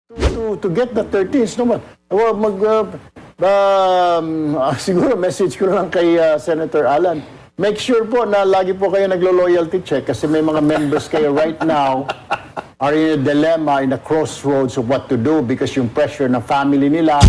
To get the 13s naman. Well, siguro message ko lang kay Senator Alan. Make sure po na lagi po kayo naglo-loyalty check kasi may mga members kayo right now are in a dilemma, in a crossroads of what to do because yung pressure ng family nila.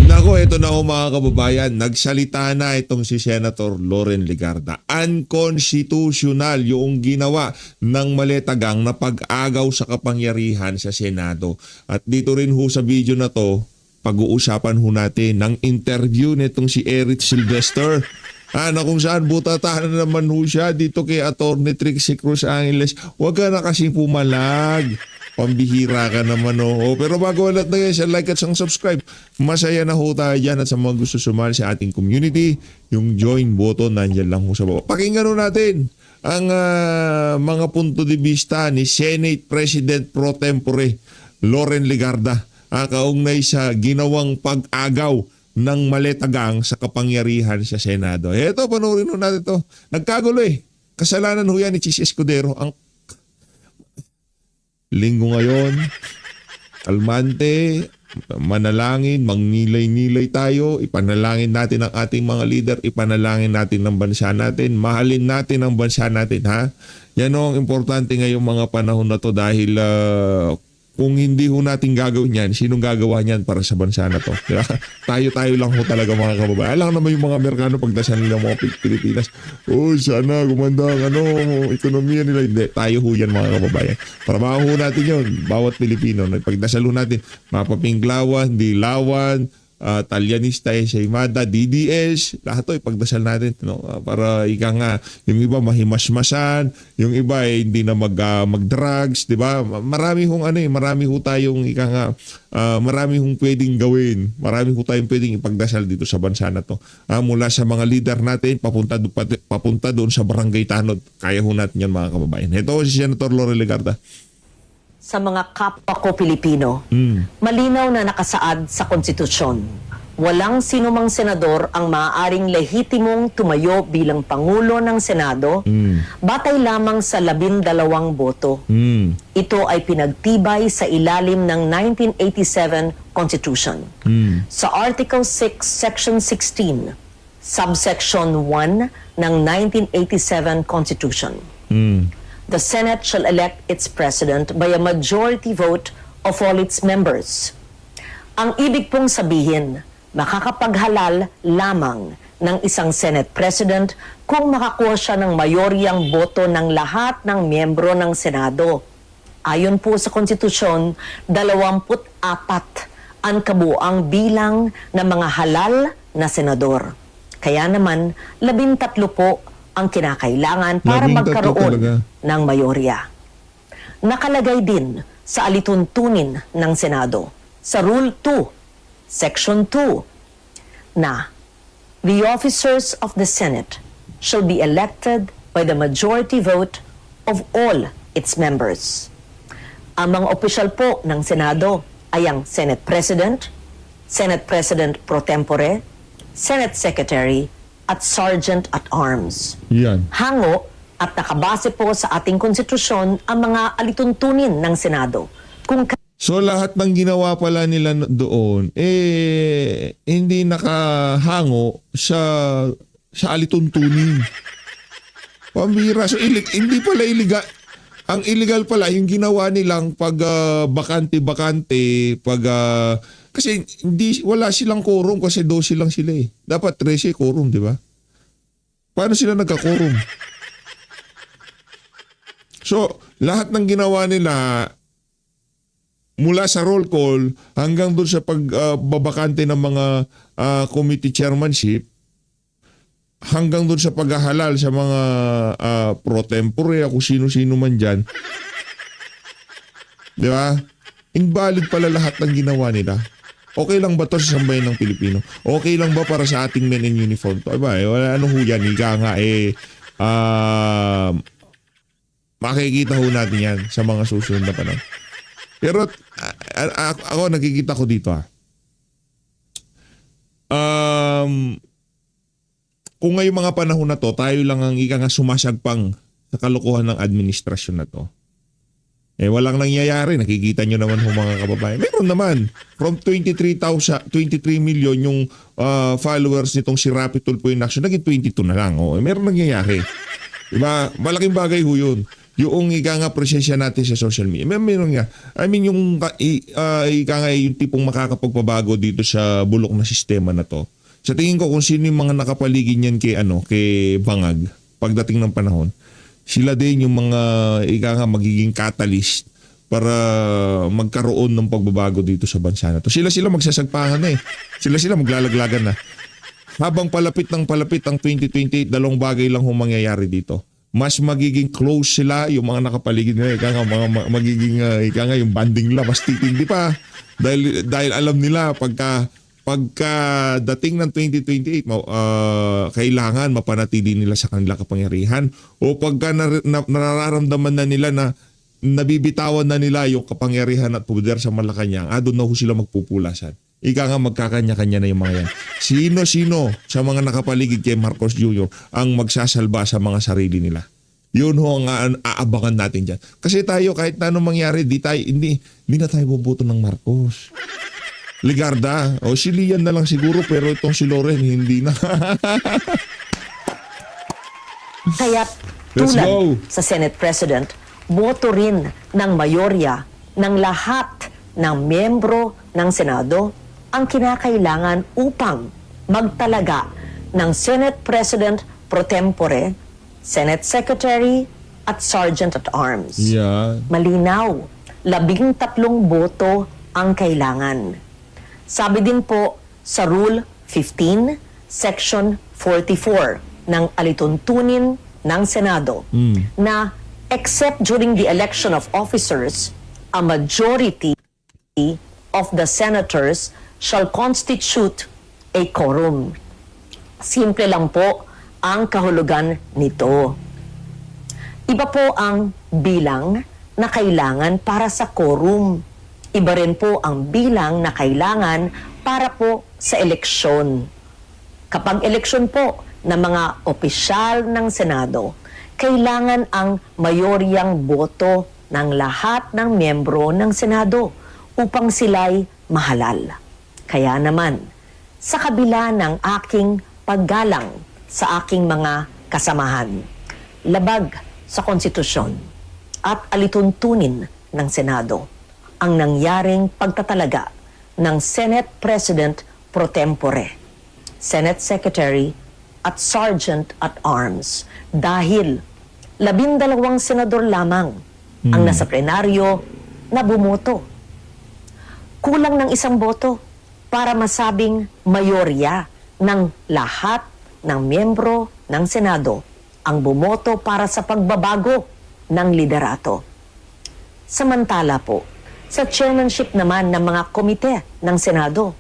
Nako, ito na ho mga kababayan. Nagsalita na itong si Senator Loren Legarda. Unconstitutional yung ginawa ng Maletagang na pag-agaw sa kapangyarihan sa Senado. At dito rin ho sa video na to, pag-uusapan ho natin ng interview nitong si Eric Sylvester. Na kung saan butatahan na naman ho siya dito kay Atty. Trixie Cruz Angeles. Huwag ka na kasing pumalag. Pambihira ka naman o. Pero bago ulit na yan, like at subscribe. Masaya na ho tayo dyan at sa mga gusto sumali sa ating community, yung join button nandyan lang ho sa baba. Pakinggan ho natin ang mga punto de vista ni Senate President Pro Tempore Loren Legarda kaugnay sa ginawang pag-agaw ng Maletagang sa kapangyarihan sa Senado. Eto, panoorin ho natin to. Nagkagulo eh. Kasalanan ho yan ni Chis Escudero. Ang linggo ngayon, kalmante, manalangin, magnilay-nilay tayo, ipanalangin natin ang ating mga leader, ipanalangin natin ang bansa natin, mahalin natin ang bansa natin, ha? Yan ang importante ngayong mga panahon na to dahil kung hindi ho natin gagawin yan, sinong gagawa niyan para sa bansa na to? Diba? Tayo-tayo lang ho talaga mga kababayan. Alam naman yung mga Amerikano pagdasal nila mga Pilipinas. Oh, sana gumanda ang ekonomiya nila. Hindi, tayo ho yan mga kababayan. Trabaho ho natin yun. Bawat Pilipino. Pagdasal ho natin, mapapinglawan, dilawan, Talyanista, Saymada, DDS, lahat to ipagdasal natin para ika nga yung iba mahimasmasan, yung iba hindi na mag-drugs, di ba? Marami ho tayong ika nga marami hong pwedeng gawin, marami ho tayong pwedeng ipagdasal dito sa bansa na to. Mula sa mga leader natin papunta doon sa barangay tanod. Kaya ho natin yan mga kababayan. Ito si Senator Loren Legarda. Sa mga kapwa ko Pilipino, malinaw na nakasaad sa konstitusyon. Walang sinumang senador ang maaaring lehitimong tumayo bilang Pangulo ng Senado batay lamang sa 12 boto. Ito ay pinagtibay sa ilalim ng 1987 Constitution. Sa Article 6, Section 16, Subsection 1 ng 1987 Constitution. The Senate shall elect its president by a majority vote of all its members. Ang ibig pong sabihin, makakapaghalal lamang ng isang Senate President kung makakuha siya ng mayoryang boto ng lahat ng miyembro ng Senado. Ayon po sa konstitusyon, 24 ang kabuuang bilang ng mga halal na senador. Kaya naman, 13 po ang kinakailangan para magkaroon ng mayorya. Nakalagay din sa alituntunin ng Senado sa Rule 2, Section 2, na the officers of the Senate shall be elected by the majority vote of all its members. Ang mga opisyal po ng Senado ay ang Senate President, Senate President Pro Tempore, Senate Secretary, at Sergeant at Arms. Yan. Hango at nakabase po sa ating konstitusyon ang mga alituntunin ng Senado. So lahat ng ginawa pala nila doon, hindi nakahango sa alituntunin. Pambira. So hindi pala illegal. Ang illegal pala, yung ginawa nilang pag bakante-bakante, kasi wala silang quorum kasi 12 lang sila eh. Dapat 13 quorum, di ba? Paano sila nagka-quorum? So, lahat ng ginawa nila mula sa roll call hanggang doon sa pagbabakante ng mga committee chairmanship hanggang doon sa paghahalal sa mga pro tempore kung sino-sino man dyan. Di ba? Invalid pala lahat ng ginawa nila. Okay lang ba to sa sambayan ng Pilipino? Okay lang ba para sa ating men in uniform to? Diba? Wala ano ho yan. Ika nga makikita ho natin yan sa mga susunod na panahon. Pero ako nakikita ko dito kung ngayong mga panahon na to, tayo lang ang ika nga sumasagpang sa kalokohan ng administrasyon na to. Walang nangyayari. Nakikita nyo naman ho mga kababayan. Meron naman. From 23 million yung followers nitong si Rapi Tulfo in Action, naging 22 na lang. Meron nangyayari. Diba? Malaking bagay ho yun. Yung ika nga presensya natin sa social media. Meron nga. I mean, yung ika nga yung tipong makakapagpabago dito sa bulok na sistema na to. Sa tingin ko kung sino yung mga nakapaligid niyan kay Bangag pagdating ng panahon, sila din yung mga ika nga magiging catalyst para magkaroon ng pagbabago dito sa bansa na to. Sila magsasagpangan na eh. Sila maglalaglagan na. Habang palapit ang 2028, dalawang bagay lang hong mangyayari dito. Mas magiging close sila, yung mga nakapaligid na ika nga magiging ika nga yung banding nila mas titindi pa. Dahil alam nila pagka dating ng 2028, kailangan mapanatili nila sa kanila kapangyarihan o pagka nararamdaman na nila na nabibitawan na nila yung kapangyarihan at poder sa Malacanang, doon na ho sila magpupulasan. Ika nga magkakanya-kanya na yung mga yan. Sino-sino sa mga nakapaligid kay Marcos Jr. ang magsasalba sa mga sarili nila? Yun ho ang aabangan natin dyan. Kasi tayo kahit na anong mangyari, hindi na tayo boboto ng Marcos. Ligarda. O si Lian na lang siguro pero itong si Loren hindi na. Kaya Let's tulad go. sa Senate President, boto rin ng mayorya ng lahat ng miyembro ng Senado ang kinakailangan upang magtalaga ng Senate President pro tempore, Senate Secretary at Sergeant at Arms. Yeah. Malinaw, 13 boto ang kailangan. Sabi din po sa Rule 15, Section 44 ng alituntunin ng Senado na except during the election of officers, a majority of the senators shall constitute a quorum. Simple lang po ang kahulugan nito. Iba po ang bilang na kailangan para sa quorum. Iba rin po ang bilang na kailangan para po sa eleksyon. Kapag eleksyon po ng mga opisyal ng Senado, kailangan ang mayoryang boto ng lahat ng miyembro ng Senado upang sila'y mahalal. Kaya naman, sa kabila ng aking paggalang sa aking mga kasamahan, labag sa konstitusyon at alituntunin ng Senado, ang nangyaring pagtatalaga ng Senate President pro tempore, Senate Secretary at Sergeant at Arms dahil 12 senador lamang ang nasa plenaryo na bumoto. Kulang ng 1 boto para masabing mayorya ng lahat ng miyembro ng Senado ang bumoto para sa pagbabago ng liderato. Samantala po, sa chairmanship naman ng mga komite ng Senado,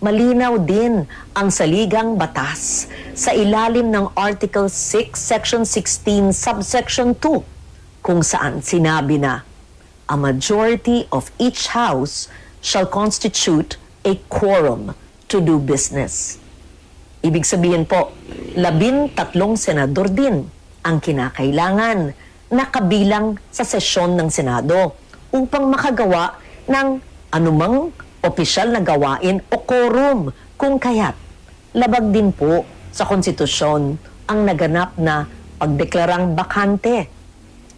malinaw din ang saligang batas sa ilalim ng Article 6, Section 16, Subsection 2, kung saan sinabi na, a majority of each house shall constitute a quorum to do business. Ibig sabihin po, 13 senador din ang kinakailangan na kabilang sa sesyon ng Senado upang makagawa ng anumang opisyal na gawain o quorum kung kaya't labag din po sa konstitusyon ang naganap na pagdeklarang bakante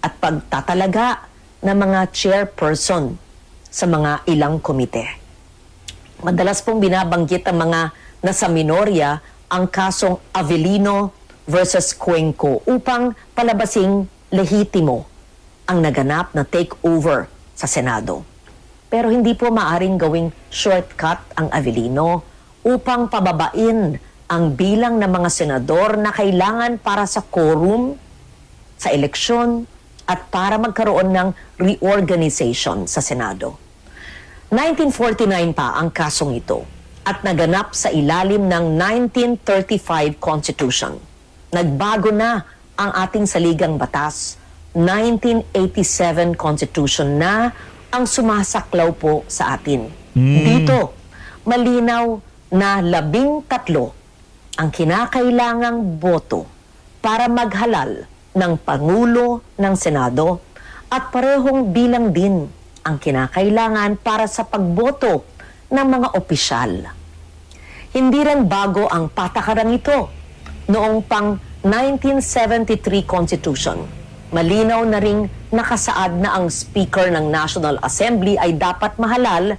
at pagtatalaga ng mga chairperson sa mga ilang komite. Madalas pong binabanggit ang mga nasa minorya ang kasong Avellino versus Cuenco upang palabasing lehitimo ang naganap na takeover sa Senado. Pero hindi po maaring gawing shortcut ang Avellino upang pababain ang bilang ng mga senador na kailangan para sa quorum, sa eleksyon, at para magkaroon ng reorganization sa Senado. 1949 pa ang kasong ito at naganap sa ilalim ng 1935 Constitution. Nagbago na ang ating saligang batas, 1987 Constitution na ang sumasaklaw po sa atin. Dito, malinaw na 13 ang kinakailangang boto para maghalal ng Pangulo ng Senado At parehong bilang din ang kinakailangan para sa pagboto ng mga opisyal. Hindi rin bago ang patakarang ito. Noong pang 1973 Constitution, malinaw na ring nakasaad na ang Speaker ng National Assembly ay dapat mahalal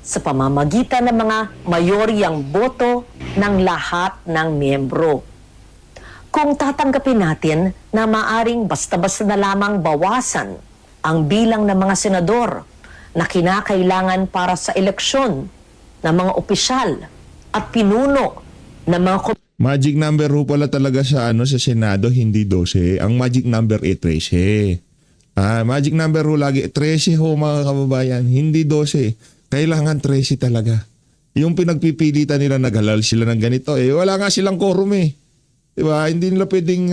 sa pamamagitan ng mga mayoryang boto ng lahat ng miyembro. Kung tatanggapin natin na maaring basta-basta na lamang bawasan ang bilang ng mga senador na kinakailangan para sa eleksyon ng mga opisyal at pinuno ng mga Magic number ho pala talaga sa sa Senado, hindi 12. Ang magic number ay 13. Magic number ho lagi 13 ho mga kababayan, hindi 12. Kailangan 13 talaga. Yung pinagpipilitan nila naghalal sila ng ganito, wala nga silang quorum eh. Diba? Hindi nila pwedeng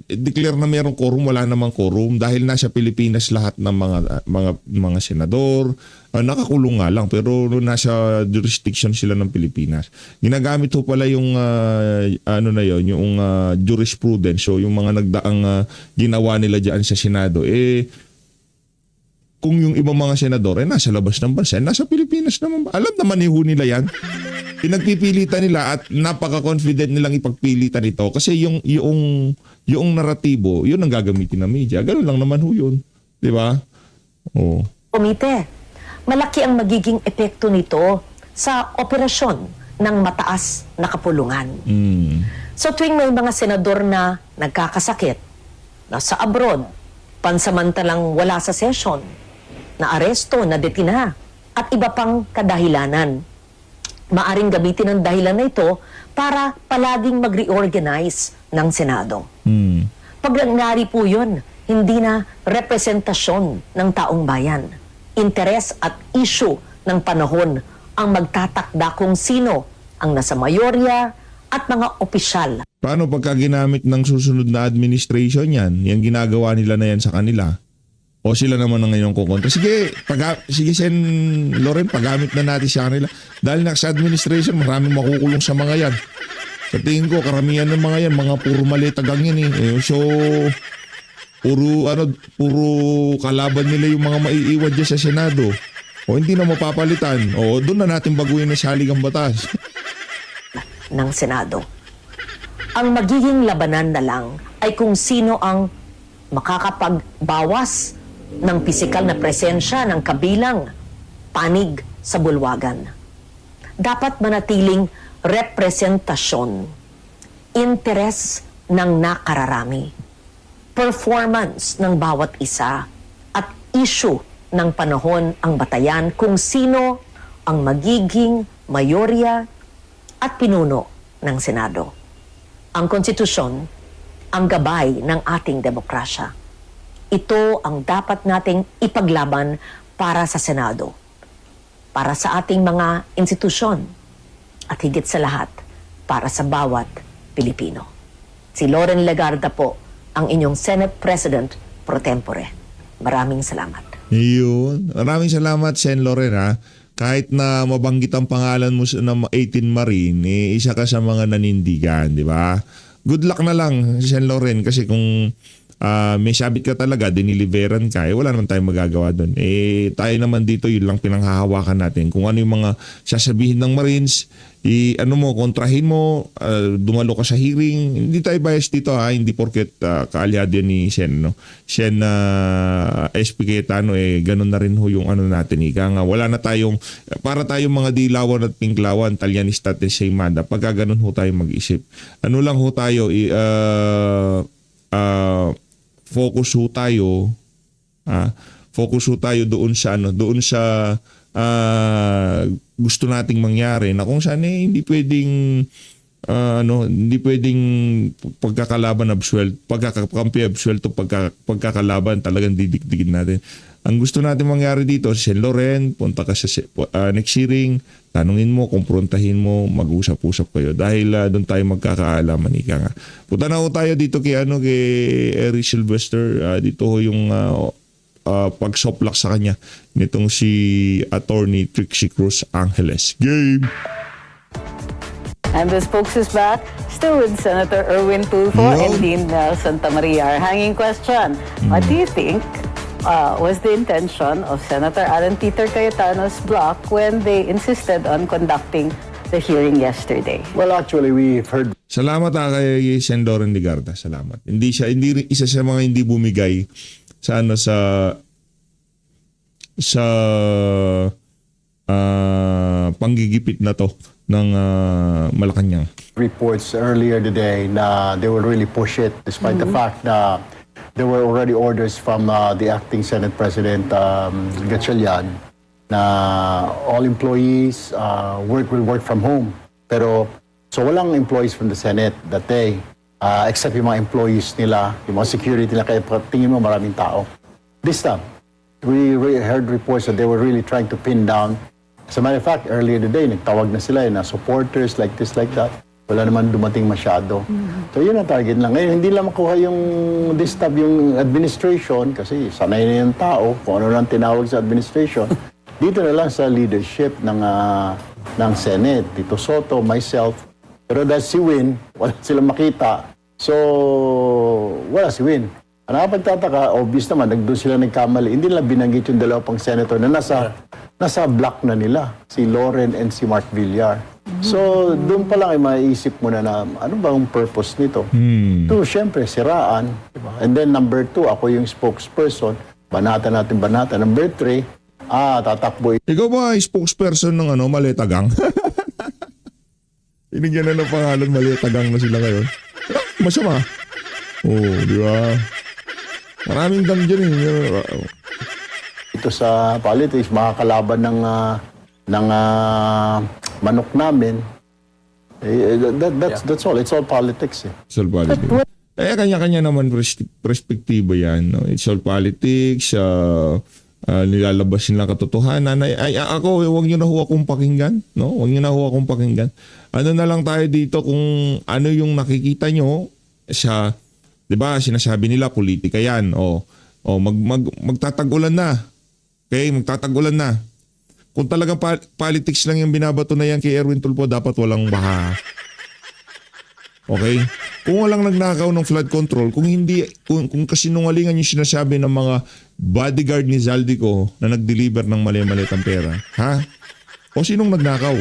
declare na mayroong quorum, wala namang quorum dahil nasa Pilipinas lahat ng mga senador, nakakulong nga lang pero nasa jurisdiction sila ng Pilipinas. Ginagamit ho pala yung yung jurisprudence, so yung mga nagdaang ginawa nila diyan sa Senado kung yung ibang mga senador nasa labas ng bansa, nasa Pilipinas naman. Alam naman ho nila yan. Pinagpipilitan nila at napaka-confident nilang ipagpilitan ito kasi yung naratibo, yun ang gagamitin ng media. Ganun lang naman ho yun. Di ba? Oh. komite. Malaki ang magiging epekto nito sa operasyon ng mataas na kapulungan. So tuwing may mga senador na nagkakasakit, nasa abroad, pansamantalang wala sa session, na aresto, na detina, at iba pang kadahilanan. Maaring gamitin ang dahilan na ito para palaging mag-reorganize ng Senado. Pag nangyari po yun, hindi na representasyon ng taong bayan. Interes at issue ng panahon ang magtatakda kung sino ang nasa mayorya at mga opisyal. Paano pagka ginamit ng susunod na administration yan? Yung ginagawa nila na yan sa kanila? O sila naman ang ngayon kukontra? Sige, Sen Loren, paggamit na natin sa kanila. Dahil sa administration, maraming makukulong sa mga yan. Sa tingin ko, karamihan ng mga yan, mga puro malitagang yan eh. So, puro kalaban nila yung mga maiiwan dyan sa Senado. O hindi na mapapalitan. O doon na natin baguhin na saligang batas. Ng Senado. Ang magiging labanan na lang ay kung sino ang makakapagbawas ng pisikal na presensya ng kabilang panig sa bulwagan. Dapat manatiling representasyon, interes ng nakararami, performance ng bawat isa, at issue ng panahon ang batayan kung sino ang magiging mayorya at pinuno ng Senado. Ang konstitusyon, ang gabay ng ating demokrasya. Ito ang dapat nating ipaglaban para sa Senado, para sa ating mga institusyon, at higit sa lahat, para sa bawat Pilipino. Si Loren Legarda po, ang inyong Senate President pro tempore. Maraming salamat. Yun. Maraming salamat, Sen Loren ha. Kahit na mabanggit ang pangalan mo ng 18 Marine, isa ka sa mga nanindigan, di ba? Good luck na lang, Sen Loren, kasi kung may sabit ka talaga, diniliveran ka, wala naman tayong magagawa doon. Tayo naman dito, yun lang pinanghahawakan natin. Kung ano yung mga sasabihin ng Marines, kontrahin mo, dumalo ka sa hearing. Hindi tayo bias dito ha, hindi porket kaalyado yan ni Sen, no? Sen SP Cayetano, ganun na rin ho yung natin. Ika nga, wala na tayong, para tayong mga dilawan at pinklawan, talyanista at seymada, pagka ganun ho tayo mag-isip. Ano lang ho tayo, focus ho tayo doon sa gusto nating mangyari na kung saan hindi pwedeng pagkakalaban pagkakampi absuelto, pagkakalaban talagang didikdikin natin. Ang gusto natin mangyari dito, si Sen Loren, punta ka sa next hearing, tanungin mo, kumprontahin mo, mag-usap-usap kayo dahil doon tayo magkakaalaman. Ika nga. Punta na ho tayo dito kay Eric Sylvester. Dito ho yung pagsoplak sa kanya nitong si Attorney Trixie Cruz Angeles. Game! And the spokes is back, still with Senator Erwin Tulfo Yo. and Dean Santa Maria. Our hanging question, what do you think was the intention of Senator Alan Peter Cayetano's bloc when they insisted on conducting the hearing yesterday? Well, actually, we've heard Salamat kay Sendoren Ligarda. Salamat. Hindi isa sa mga hindi bumigay sa panggigipit na to ng Malacanang. reports earlier today na they will really push it despite the fact na there were already orders from the acting Senate President Gatchalian na all employees will work from home. Pero so walang employees from the Senate that day except yung mga employees nila, yung mga security nila, kaya tingin mo maraming tao. This time, we heard reports that they were really trying to pin down. As a matter of fact, earlier today, nagtawag na sila na supporters like this, like that. Wala naman dumating masyado. So yun ang target lang. Ngayon, hindi lang makuha yung disturb yung administration kasi sanay na yung tao kung ano lang tinawag sa administration. Dito na lang sa leadership ng Senate. Tito Soto, myself. Pero dahil si Win, wala silang makita. So, wala si Win. Ang nakapagtataka, obvious naman, doon sila nagkamali. Hindi nila binanggit yung dalawa pang senator na nasa block na nila, si Loren and si Mark Villar. So, doon pa lang ay maiisip mo na ano ba ang purpose nito? To, syempre, siraan. Diba? And then, number 2, ako yung spokesperson. Banata natin, banata. Number 3, tatakbo Ikaw ba ay spokesperson ng Maletagang? Inigyan na ng pangalan, Maletagang na sila ngayon. Masama. Oh, di ba? Maraming gang dyan ito sa politics, makakalaban ng manok namin. That's all. It's all politics. Social politics. Kanya-kanya naman perspektibo yan. No? It's all politics. Nilalabas nila katotohanan. Ako, huwag nyo na ho akong pakinggan. No? Huwag nyo na ho akong pakinggan. Ano na lang tayo dito kung ano yung nakikita nyo sa, di ba, sinasabi nila, politika yan. Magtatag-ulan na. Okay, magtatag-ulan na. Kung talagang politics lang yung binabato na yan kay Erwin Tulfo, dapat walang baha. Okay? Kung walang nagnakaw ng flood control, kung kasinungalingan yung sinasabi ng mga bodyguard ni Zaldico na nag-deliver ng mali-malitang pera, ha? O sinong nagnakaw?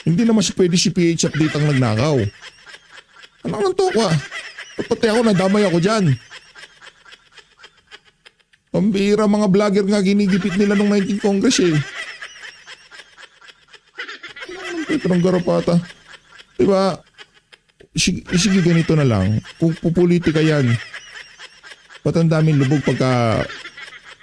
Hindi naman pwede si PH update ang nagnakaw. Ano nang tokwa? Pati ako, nadamay ako dyan. Pambira, mga vlogger nga ginigipit nila nung 19 Congress eh. Petrong Garapata. Diba? Sige, ganito na lang. Kung pupolitika yan, ba't ang daming lubog pagka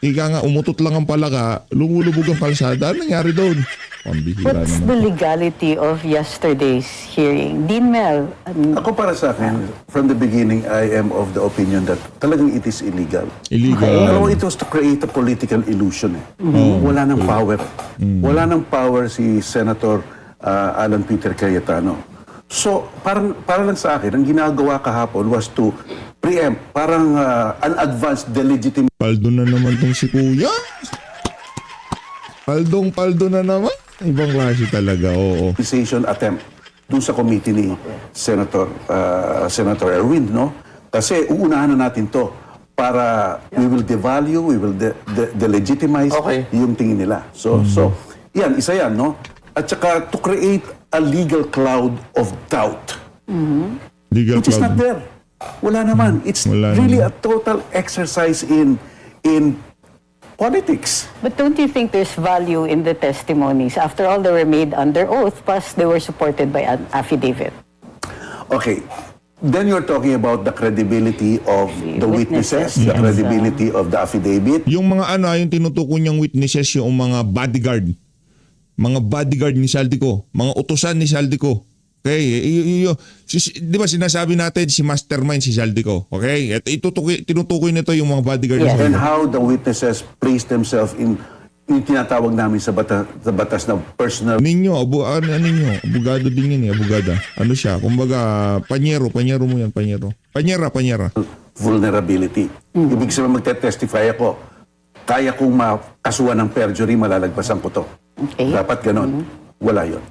ika nga umutot lang ang palaka, lumulubog ang kalsada? Ano nangyari doon? Pambihira What's naman. the legality of yesterday's hearing? Dean Mel, Ako para sa akin, from the beginning, I am of the opinion that talagang it is illegal. Illegal. Alam mo, it was to create a political illusion. Wala nang power. Wala nang power si Senator Alan Peter Cayetano. So, para lang sa akin, ang ginagawa kahapon was to preempt, parang an advanced delegitimation Paldo na naman tong si Kuya. Paldo na naman. Ibang klase talaga, oo. attempt dun sa committee ni Senator Erwin, no? Kasi uunahan na natin to para we will devalue, we will delegitimize yung tingin nila. So yan, isa yan, no? At saka to create a legal cloud of doubt. Legal Which is not cloud. there. Wala naman. It's Wala really naman. a total exercise in politics. but don't you think there's value in the testimonies? After all, they were made under oath, plus they were supported by an affidavit. Okay. Then you're talking about the credibility of the witnesses, witnesses, the yes. credibility of the affidavit. Yung mga yung tinutukoy niyang witnesses, yung mga bodyguard. Mga bodyguard ni Zaldico. Mga utusan ni Zaldico. Okay? Di ba sinasabi natin si mastermind si Zaldico? Okay? At tinutukoy nito yung mga bodyguard ni Yes. And Zaldico. how the witnesses place themselves in yung tinatawag namin sa batas na personal Abogado din yun eh, abogada. Ano siya? Kumbaga, panyero mo yan, panyero. Panyera. vulnerability. Ibig sabihin magte-testify ako, kaya kong makasuhan ng perjury, malalagpasan ko to. Okay. Dapat ganon. Wala yon.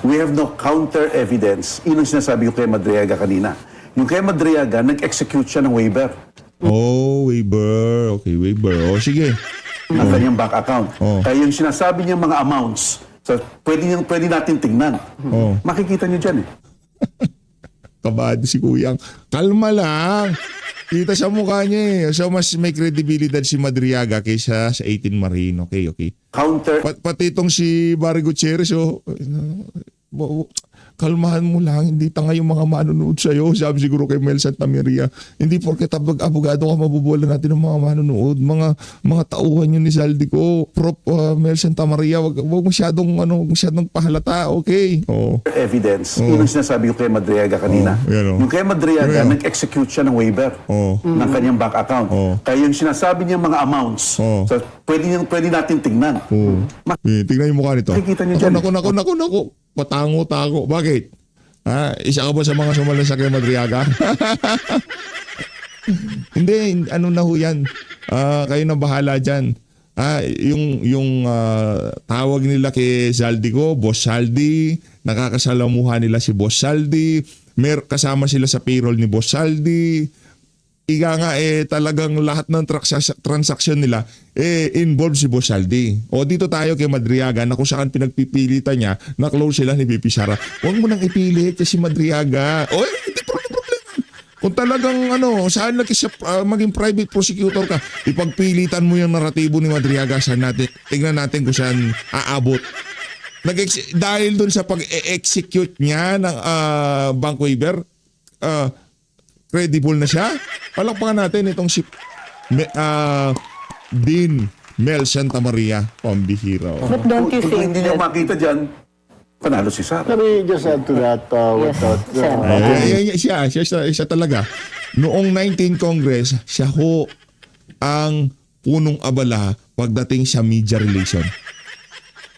We have no counter evidence. Yun ang sinasabi ko kay Madriaga kanina. Yung kay Madriaga, nag-execute siya ng waiver Oh, waiver. Okay, waiver. O, sige. ng kanyang bank account. Oh. Kaya yung sinasabi niyang mga amounts, pwede natin tignan. Oh. Makikita niyo dyan eh. Kabado si Kuyang. Kalma lang. Kita sa mukha niya eh. So, mas may kredibilidad si Madriaga kaysa sa 18 Marine. Okay, okay. Counter Pati itong si Barry Gutierrez, kalmahan mo lang, hindi tanga yung mga manonood sa'yo. Sabi siguro kay Mel Santamaria, hindi porket abogado ka mabubola natin ng mga manonood. Mga tauhan yun ni Zaldico. Prof. Mel Santamaria, wag masyadong pahalata. Okay. Oh. evidence. Yun ang sinasabi ko kay Madriaga kanina. yan, Yung kay Madriaga, Yan. nag-execute siya ng waiver ng kanyang bank account. Kaya yung sinasabi niyang mga amounts, pwede natin tignan. Tingnan yung mukha nito. Makikita niyo dyan. Naku. Patango-tango. Bakit? Isa ka ba sa mga sumalansa kay Madriaga? Hindi, ano na ho yan. Kayo na bahala dyan. Yung tawag nila kay Zaldico, Boss Saldi, nakakasalamuhan nila si Boss Saldi, kasama sila sa payroll ni Boss Saldi. Iga nga talagang lahat ng transaksyon nila involved si Boss Saldi. O dito tayo kay Madriaga na kung saan pinagpipilitan niya na close sila ni VP Sara. Huwag mo nang ipilit si Madriaga. Hindi problema. Kung talagang saan maging private prosecutor ka, ipagpilitan mo yung naratibo ni Madriaga. Tingnan natin kung saan aabot. Dahil dun sa pag-execute niya ng bank waiver, credible na siya. Palakpakan natin itong si Dean Mel Santamaria, pambihira. But don't you Kung think hindi niyo that... makita dyan, panalo si Sara. Let me just add to that Siya talaga. Noong 19 Congress, siya ho ang punong abala pagdating sa media relation.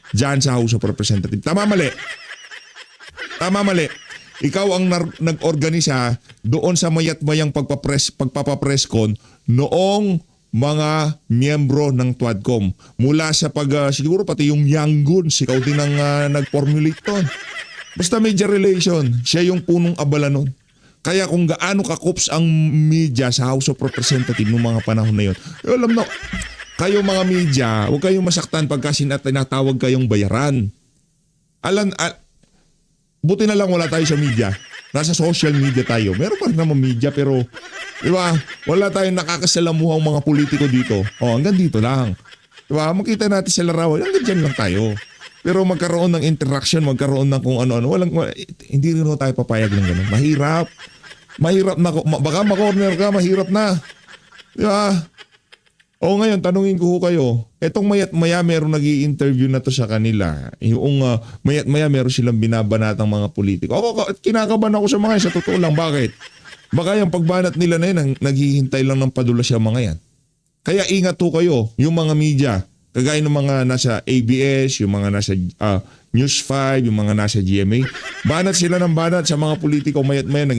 Diyan sa House of Representatives. Tama mali. Ikaw ang nag-organisa doon sa mayat-mayang pagpapapreskon noong mga miyembro ng TWADCOM. Mula sa siguro pati yung Young Guns, ikaw din ang nag-formulate doon. Basta media relation, siya yung punong abala nun. Kaya kung gaano kakups ang media sa House of Representatives noong mga panahon na yun, alam na, kayo mga media, huwag kayong masaktan pagka tinatawag kayong bayaran. Buti na lang wala tayo sa media. Nasa social media tayo. Meron pa rin naman media pero di ba? Wala tayong nakakasalamuhang mga politiko dito. Hanggang dito lang. Di ba? Makita natin sa larawan. Hanggang dyan lang tayo. Pero magkaroon ng interaction, magkaroon ng kung ano-ano. Hindi rin tayo papayag ng gano'n. Mahirap na. Baka makorner ka, mahirap na. Di ba? Ngayon, tanungin ko kayo, etong mayat-maya meron nag-i-interview na to sa kanila. Yung mayat-maya meron silang binabanatang mga politiko. Kinakabahan ako sa mga yan, sa totoo lang. Bakit? Baka yung pagbanat nila na yan, naghihintay lang ng padulas yung mga yan. Kaya ingat to kayo, yung mga media, kagaya ng mga nasa ABS, yung mga nasa News 5, yung mga nasa GMA, banat sila ng banat sa mga politiko, mayat-maya,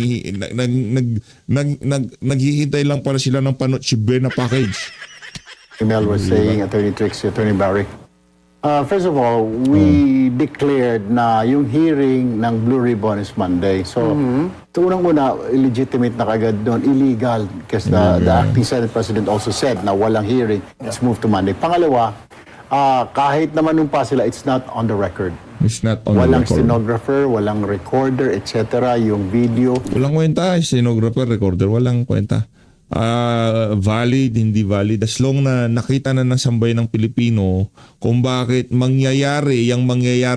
naghihintay lang pala sila ng Chibena package. Mel was saying, Attorney Trixie, Attorney Barry. First of all, we declared na yung hearing ng Blue Ribbon is Monday. So, unang-una, illegitimate na kagad doon, illegal. Because the acting Senate President also said na walang hearing, let's move to Monday. Pangalawa, kahit naman nung pa sila, it's not on the record. It's not on Walang the record. stenographer, walang recorder, etc. Yung video. Walang kwenta, stenographer, recorder, walang kwenta. Valid, hindi valid. As long na nakita na ng sambayan ng Pilipino kung bakit mangyayari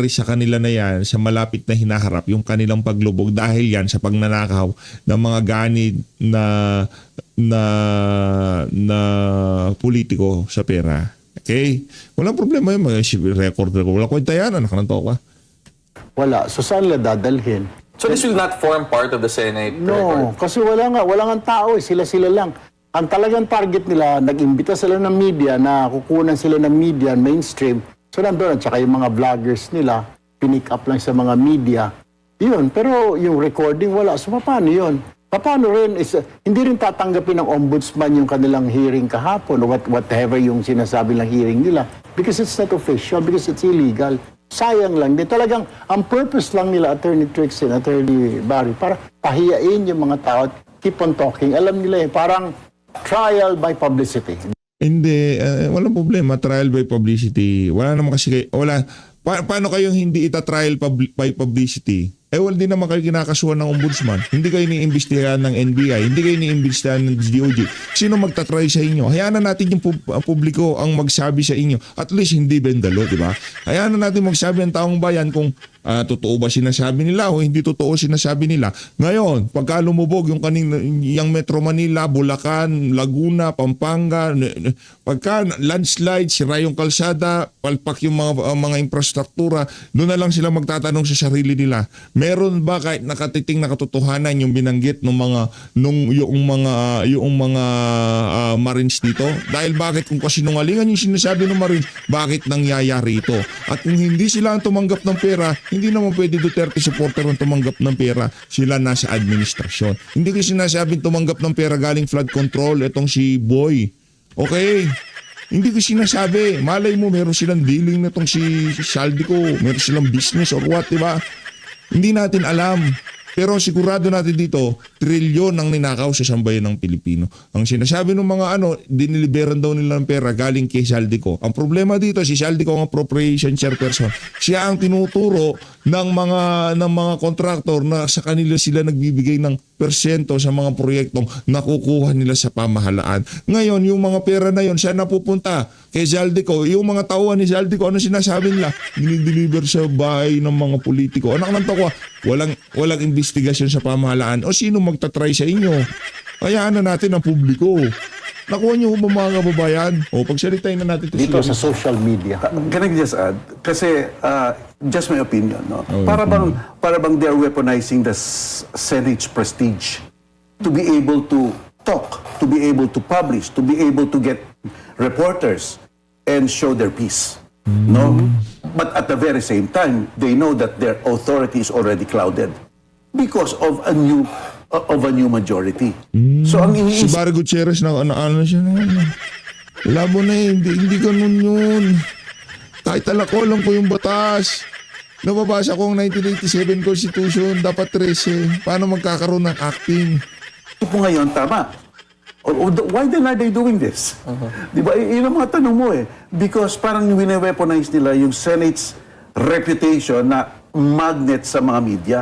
sa kanila na yan sa malapit na hinaharap yung kanilang paglubog dahil yan sa pagnanakaw ng mga ganid na politiko sa pera. Okay? Walang problema yun. Recorder ko. Walang kwenta yan. Anak ng toka. Wala. So, saan nila dadalhin? So this will not form part of the Senate No, record? kasi wala nga tao sila lang. Ang talagang target nila, nag-imbita sila ng media na kukunan sila ng media, mainstream. So nandun, at saka yung mga vloggers nila, pinick up lang sa mga media. Yun, pero yung recording wala. So paano yun? Paano rin, hindi rin tatanggapin ng ombudsman yung kanilang hearing kahapon o whatever yung sinasabi ng hearing nila because it's not official, because it's illegal. sayang lang. Di talagang, ang purpose lang nila, Attorney Trix and Attorney Barry, para pahiyain yung mga tao at keep on talking. Alam nila parang trial by publicity. Hindi, walang problema. Trial by publicity. Wala naman kasi paano kayong hindi ita-trial by publicity? Wala din naman kayo kinakasuhan ng ombudsman. Hindi kayo niimbestigahan ng NBI. Hindi kayo niimbestigahan ng DOJ. Sino magta-try sa inyo? Hayaan na natin yung publiko ang magsabi sa inyo. At least hindi bendalo, di ba? Hayaan na natin magsabi ang taong bayan kung totoo ba sinasabi nila o hindi totoo sinasabi nila. Ngayon, pagka lumubog yung yung Metro Manila, Bulacan, Laguna, Pampanga, pagka landslide, sira yung kalsada, palpak yung mga infrastruktura, doon na lang sila magtatanong sa sarili nila. Meron ba kahit nakatiting na katotohanan yung binanggit ng yung mga Marines dito? Dahil bakit kung kasinungalingan yung sinasabi ng Marines, bakit nangyayari ito? At kung hindi sila ang tumanggap ng pera, hindi naman pwede Duterte supporter ang tumanggap ng pera. Sila nasa administrasyon. Hindi ko sinasabing tumanggap ng pera galing flood control itong si Boy. Okay? Hindi ko sinasabi. Malay mo, meron silang dealing na itong si Saldico. Meron silang business or what, diba? Hindi natin alam. Pero sigurado natin dito, trilyon ang ninakaw sa sambayan ng Pilipino. Ang sinasabi ng mga diniliberan daw nila ng pera galing kay Saldico. Ang problema dito, si Saldico ang appropriation chairperson. Siya ang tinuturo ng mga kontraktor na sa kanila sila nagbibigay ng persento sa mga proyektong nakukuha nila sa pamahalaan. Ngayon, yung mga pera na yon, saan napupunta? Kay Saldico. Yung mga tauhan ni Saldico, ano sinasabi nila? Dinideliver sa bahay ng mga politiko. Anak ng toko, walang investigasyon sa pamahalaan. O sino magtatry sa inyo? Hayaan na natin ang publiko. Nakuha niyo ba mga kababayan? O pagsalitain na natin Dito sa social media. Can I just add? Kasi, just my opinion, no? Para bang they're weaponizing the Senate's prestige to be able to talk, to be able to publish, to be able to get reporters and show their piece. No? But at the very same time, they know that their authority is already clouded because of a new majority. So ang Si iniisip Barry Gutierrez na ano siya naman. Labo na hindi ganun yun. Kahit alako lang po yung batas. Nababasa ko ang 1987 Constitution, dapat 13. Paano magkakaroon ng acting? po ngayon, tama. Why then are they doing this? Di ba? Yun ang mga tanong mo eh. Because parang wine-weaponize nila yung Senate's reputation na magnet sa mga media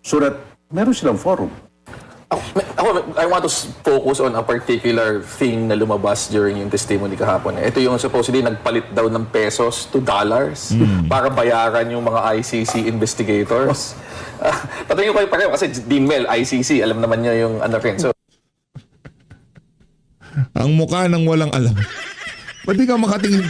so that meron silang forum. I want to focus on a particular thing na lumabas during yung testimony kahapon. Ito yung supposedly nagpalit daw ng pesos to dollars para bayaran yung mga ICC investigators. Patingin ko kayo pareho kasi DMEL, ICC, alam naman nyo yung ano rin. So, Ang mukha ng walang alam. Ba't di ka makatingin?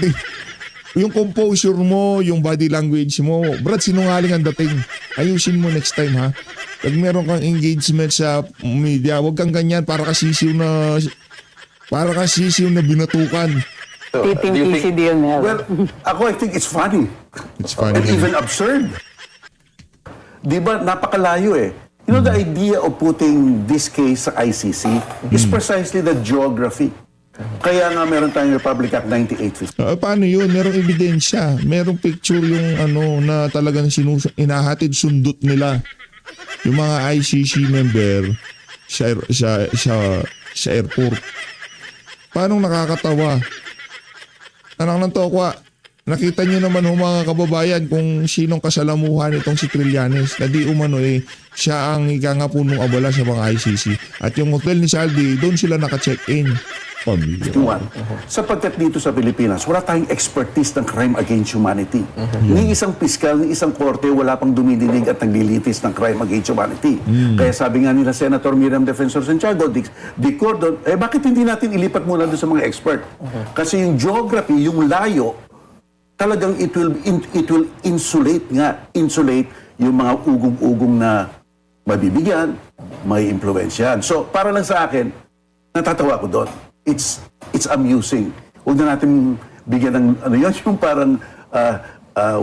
Yung composure mo, yung body language mo, Brad, sinungaling ang dating. Ayusin mo next time, ha? Pag meron kang engagement sa media, huwag kang ganyan para kasisiw na binatukan. do you think, TCD yun meron. Well, I think it's funny. It's funny. And even absurd. Di ba, napakalayo eh. You know, the idea of putting this case sa ICC is precisely the geography. Kaya nga meron tayong Republic Act 9850. Paano yun? Merong ebidensya. Merong picture yung na talagang inahatid sundot nila. Yung mga ICC member sa airport. Paano nakakatawa? Anak ng tokwa, nakita nyo naman mga kababayan kung sinong kasalamuhan itong si Trillanes na di umano siya ang ikangapunong abala sa mga ICC. At yung hotel ni Saldi, doon sila naka-check-in. Pamilya. Sapagkat dito sa Pilipinas, wala tayong expertise ng crime against humanity. Ni isang piskal, ni isang korte, wala pang dumidinig at naglilitis ng crime against humanity. Kaya sabi nga nila Senator Miriam Defensor Santiago, Dick Cordon, bakit hindi natin ilipat muna doon sa mga expert? Kasi yung geography, yung layo, talagang it will insulate yung mga ugong-ugong na mabibigyan, may impluwensyahan. So, para lang sa akin, natatawa ko doon. It's amusing. Huwag na natin bigyan ng yung parang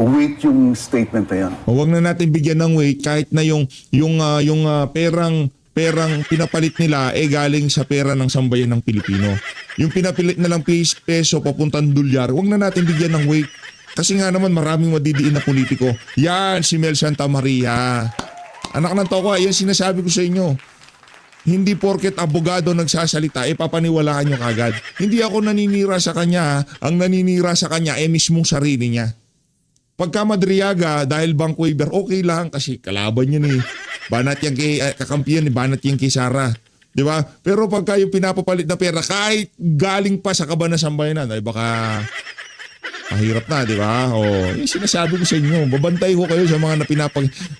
weight yung statement na yan. Huwag na natin bigyan ng weight kahit na yung perang pinapalit nila galing sa pera ng sambayan ng Pilipino. Yung pinapilit na lang peso papuntang dolyar, huwag na natin bigyan ng weight. Kasi nga naman maraming madidiin na politiko. Yan, si Mel Santa Maria. Anak ng toko, yan sinasabi ko sa inyo. Hindi porket abogado nagsasalita, papaniwalaan nyo kagad. Hindi ako naninira sa kanya. Ang naninira sa kanya mismong sarili niya. Pagka Madriaga, dahil bank waiver, okay lang kasi kalaban yun eh. Banat yan kay, kakampiyan, banat yan kay Sara. Di ba? Pero pagka yung pinapapalit na pera, kahit galing pa sa Kaban ng Sambayanan, ay baka mahirap na, di ba? O, yung sinasabi ko sa inyo, babantay ko kayo sa mga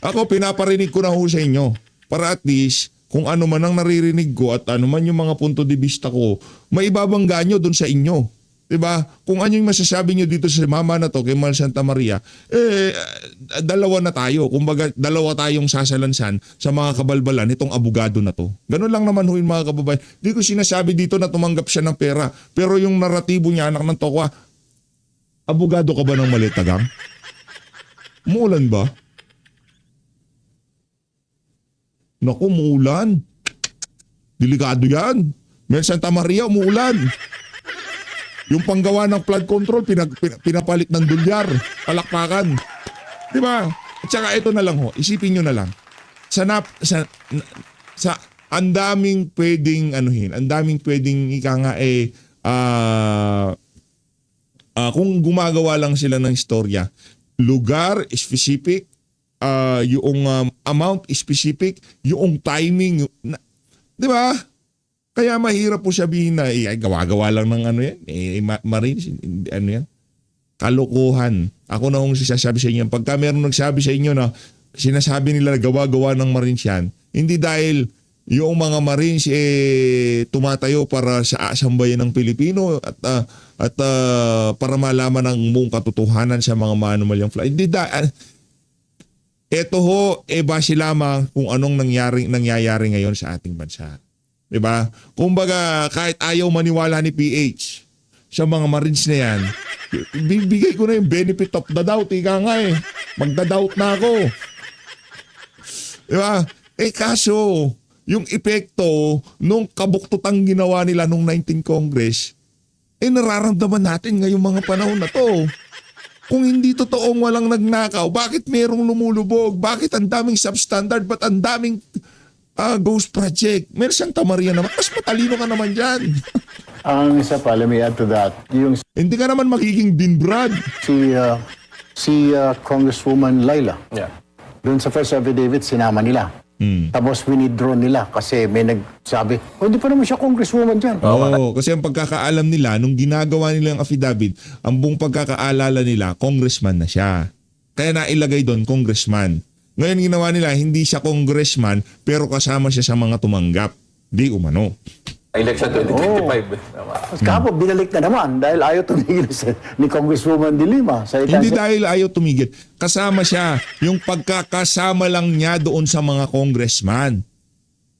Ako, pinaparinig ko na ho sa inyo. Para at least, kung ano man ang naririnig ko at ano man yung mga punto de vista ko, maibabangga nyo dun sa inyo. Diba? Kung ano yung masasabi nyo dito sa mama na to, kay Mel Santa Maria, dalawa na tayo. Kumbaga, dalawa tayong sasalansan sa mga kabalbalan itong abogado na to. Ganun lang naman ho yung mga kababayan. Di ko sinasabi dito na tumanggap siya ng pera. Pero yung naratibo niya, anak ng tokwa, abogado ka ba ng Maletagang? Muulan ba? Naku, muulan. Delikado yan. Mel Santa Maria, umuulan. Yung panggawa ng flood control, pinapalit ng dolyar, palakpakan. Di ba? At saka ito na lang ho, isipin nyo na lang. Sa ang daming pwedeng anuhin, ang daming pwedeng kung gumagawa lang sila ng istorya, lugar specific, yung amount specific, yung timing, di ba? Kaya mahirap po sabihin na gawa-gawa lang ng ano yan. Marines, ano yan? Kalokohan. Ako na kung sasabi sa inyo. Pagka meron nagsabi sa inyo na sinasabi nila gawa-gawa ng Marines yan, hindi dahil yung mga Marines tumatayo para sa sambayan ng Pilipino at para malaman ang buong katotohanan sa mga manumalyang flight. Hindi dahil. Ito ho, base lamang kung anong nangyayari ngayon sa ating bansa. Diba? Kumbaga, kahit ayaw maniwala ni PH sa mga Marines na yan, bibigay ko na yung benefit of the doubt. Ika nga magda-doubt na ako. Diba? Kaso, yung epekto nung kabuktutang ginawa nila nung 19 Congress, nararamdaman natin ngayong mga panahon na to. Kung hindi totoong walang nagnakaw, bakit merong lumulubog? Bakit ang daming substandard? Ba't ang daming ghost project? Mel Santa Maria naman. Mas matalino ka naman dyan. Ang isa pa, let me add to that, yung Hindi ka naman magiging Dean Brad. si Congresswoman Laila. Yeah. Doon sa first affidavit, sinama nila. Tapos winidraw nila kasi may nagsabi, hindi pa naman siya congresswoman dyan. Oo, kasi ang pagkakaalam nila, nung ginagawa nila ang affidavit, ang buong pagkakaalala nila, congressman na siya. Kaya nailagay doon, congressman. Ngayon ginawa nila, hindi siya congressman, pero kasama siya sa mga tumanggap. Di umano. Election 2025. Tama. Tapos kahapon, binalik na naman dahil ayaw tumigil ni Congresswoman De Lima. Hindi dahil ayaw tumigil. Kasama siya. Yung pagkakasama lang niya doon sa mga congressman.